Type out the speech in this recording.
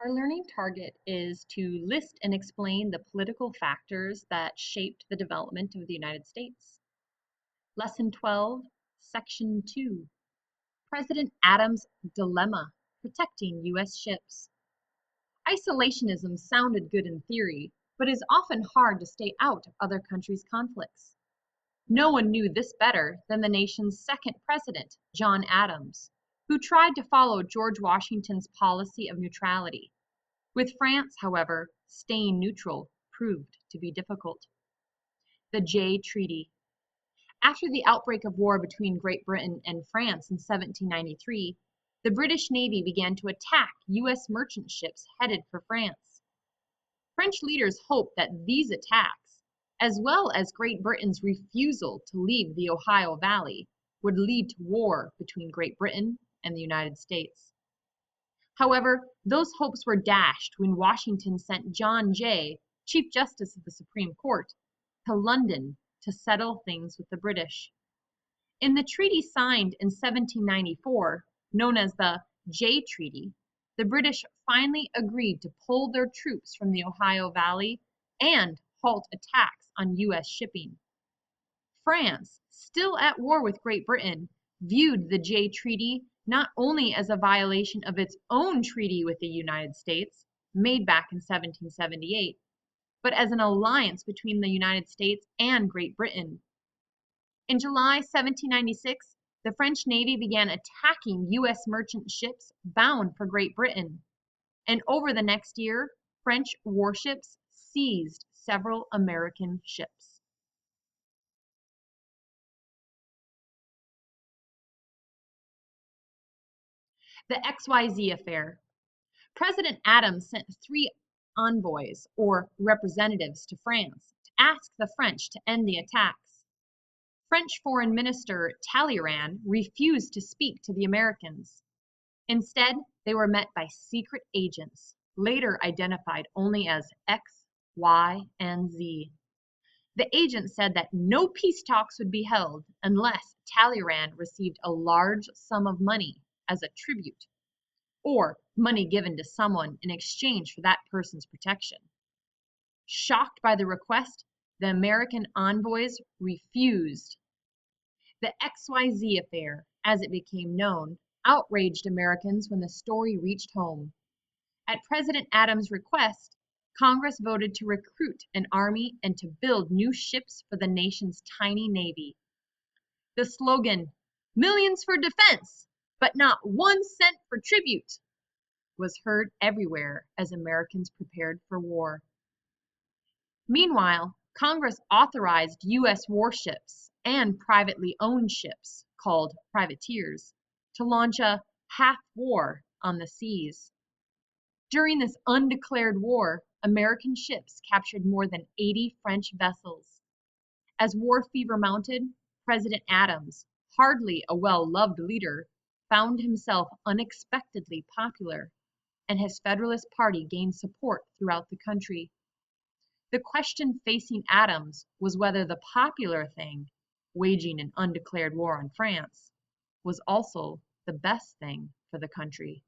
Our learning target is to list and explain the political factors that shaped the development of the United States. Lesson 12, Section 2, President Adams' Dilemma, Protecting U.S. Ships. Isolationism sounded good in theory, but is often hard to stay out of other countries' conflicts. No one knew this better than the nation's second president, John Adams, who tried to follow George Washington's policy of neutrality. With France, however, staying neutral proved to be difficult. The Jay Treaty. After the outbreak of war between Great Britain and France in 1793, the British Navy began to attack U.S. merchant ships headed for France. French leaders hoped that these attacks, as well as Great Britain's refusal to leave the Ohio Valley, would lead to war between Great Britain and the United States. However, those hopes were dashed when Washington sent John Jay, Chief Justice of the Supreme Court, to London to settle things with the British. In the treaty signed in 1794, known as the Jay Treaty, the British finally agreed to pull their troops from the Ohio Valley and halt attacks on U.S. shipping. France, still at war with Great Britain, viewed the Jay Treaty not only as a violation of its own treaty with the United States, made back in 1778, but as an alliance between the United States and Great Britain. In July 1796, the French Navy began attacking U.S. merchant ships bound for Great Britain, and over the next year, French warships seized several American ships. The XYZ affair. President Adams sent 3 envoys, or representatives, to France to ask the French to end the attacks. French Foreign Minister Talleyrand refused to speak to the Americans. Instead, they were met by secret agents, later identified only as X, Y, and Z. The agents said that no peace talks would be held unless Talleyrand received a large sum of money as a tribute, or money given to someone in exchange for that person's protection. Shocked by the request, the American envoys refused. The XYZ affair, as it became known, outraged Americans when the story reached home. At President Adams' request, Congress voted to recruit an army and to build new ships for the nation's tiny navy. The slogan, "Millions for defense, but not 1 cent for tribute," was heard everywhere as Americans prepared for war. Meanwhile, Congress authorized U.S. warships and privately owned ships, called privateers, to launch a half-war on the seas. During this undeclared war, American ships captured more than 80 French vessels. As war fever mounted, President Adams, hardly a well-loved leader, found himself unexpectedly popular, and his Federalist Party gained support throughout the country. The question facing Adams was whether the popular thing, waging an undeclared war on France, was also the best thing for the country.